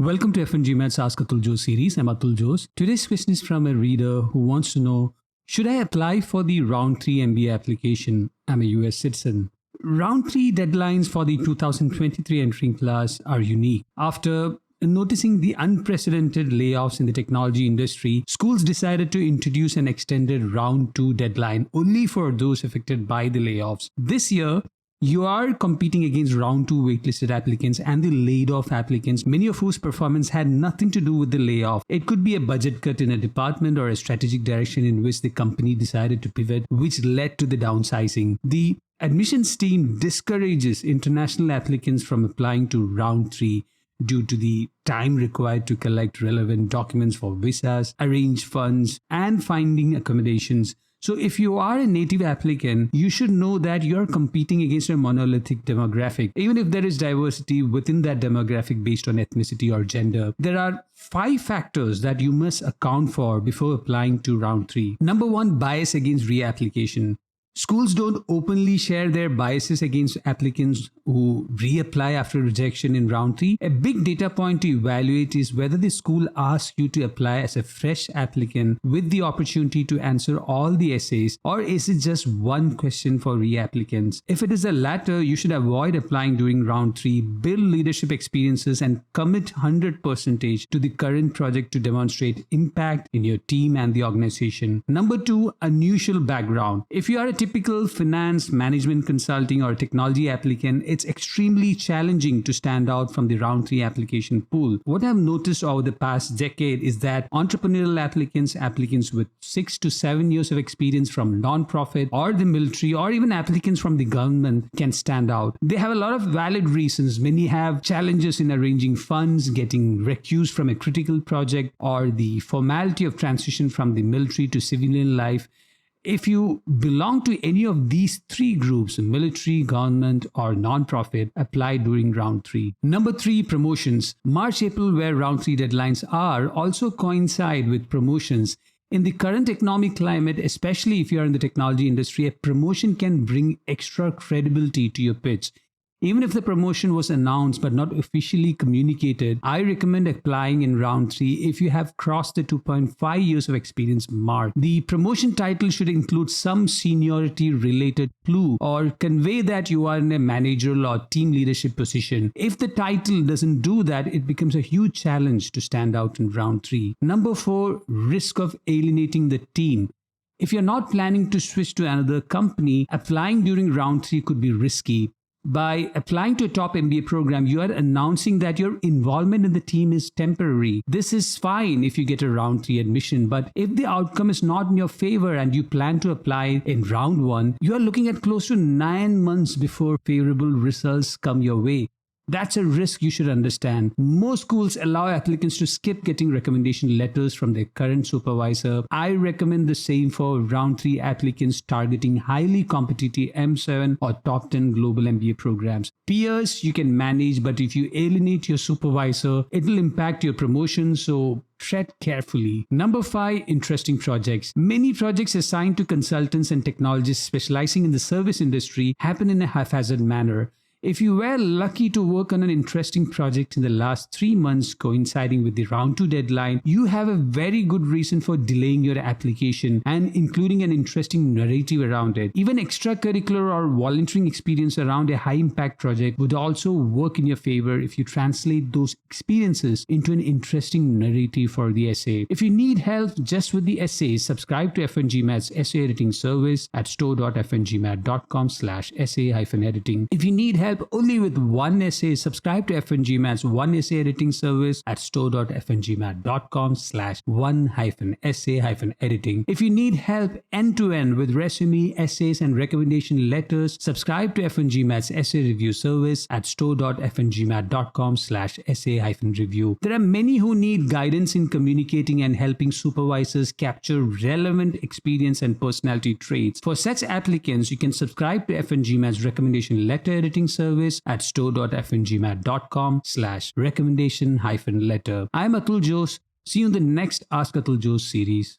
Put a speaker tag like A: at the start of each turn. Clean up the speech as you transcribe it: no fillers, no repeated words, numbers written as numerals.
A: Welcome to FNGMAT's Ask Atul Jose series. I'm Atul Jose. Today's question is from a reader who wants to know, should I apply for the Round 3 MBA application? I'm a US citizen. Round 3 deadlines for the 2023 entering class are unique. After noticing the unprecedented layoffs in the technology industry, schools decided to introduce an extended Round 2 deadline only for those affected by the layoffs. This year, you are competing against Round 2 waitlisted applicants and the laid-off applicants, many of whose performance had nothing to do with the layoff. It could be a budget cut in a department or a strategic direction in which the company decided to pivot, which led to the downsizing. The admissions team discourages international applicants from applying to Round 3 due to the time required to collect relevant documents for visas, arrange funds, and finding accommodations. So if you are a native applicant, you should know that you're competing against a monolithic demographic. Even if there is diversity within that demographic based on ethnicity or gender, there are 5 factors that you must account for before applying to Round 3. Number 1, bias against reapplication. Schools don't openly share their biases against applicants who reapply after rejection in Round 3. A big data point to evaluate is whether the school asks you to apply as a fresh applicant with the opportunity to answer all the essays, or is it just one question for reapplicants? If it is the latter, you should avoid applying during Round 3, build leadership experiences, and commit 100% to the current project to demonstrate impact in your team and the organization. Number 2, unusual background. If you are a typical finance, management, consulting, or technology applicant, it's extremely challenging to stand out from the Round 3 application pool. What I've noticed over the past decade is that entrepreneurial applicants with 6 to 7 years of experience from non-profit or the military, or even applicants from the government can stand out. They have a lot of valid reasons. Many have challenges in arranging funds, getting recused from a critical project, or the formality of transition from the military to civilian life. If you belong to any of these 3 groups, military, government, or non-profit, apply during Round 3. Number 3, promotions. March, April, where Round 3 deadlines are, also coincide with promotions. In the current economic climate, especially if you are in the technology industry, a promotion can bring extra credibility to your pitch. Even if the promotion was announced but not officially communicated, I recommend applying in Round 3 if you have crossed the 2.5 years of experience mark. The promotion title should include some seniority-related clue or convey that you are in a managerial or team leadership position. If the title doesn't do that, it becomes a huge challenge to stand out in Round 3. Number 4, risk of alienating the team. If you're not planning to switch to another company, applying during Round 3 could be risky. By applying to a top MBA program, you are announcing that your involvement in the team is temporary. This is fine if you get a Round 3 admission, but if the outcome is not in your favor and you plan to apply in Round 1, you are looking at close to 9 months before favorable results come your way. That's a risk you should understand. Most schools allow applicants to skip getting recommendation letters from their current supervisor. I recommend the same for Round 3 applicants targeting highly competitive M7 or top 10 global MBA programs. Peers you can manage, but if you alienate your supervisor, it will impact your promotion, so tread carefully. Number 5, interesting projects. Many projects assigned to consultants and technologists specializing in the service industry happen in a haphazard manner. If you were lucky to work on an interesting project in the last 3 months coinciding with the Round 2 deadline, you have a very good reason for delaying your application and including an interesting narrative around it. Even extracurricular or volunteering experience around a high-impact project would also work in your favor if you translate those experiences into an interesting narrative for the essay. If you need help just with the essays, subscribe to FNGMAT's essay editing service at store.fngmat.com/essay-editing. If you need help only with one essay, subscribe to FNGMAT's one essay editing service at store.fngmat.com/one-essay-editing. If you need help end-to-end with resume, essays, and recommendation letters, subscribe to FNGMAT's essay review service at store.fngmat.com/essay-review. There are many who need guidance in communicating and helping supervisors capture relevant experience and personality traits. For such applicants, you can subscribe to FNGMAT's recommendation letter editing service at store.fngmat.com/recommendation-letter. I'm Atul Jose. See you in the next Ask Atul Jose series.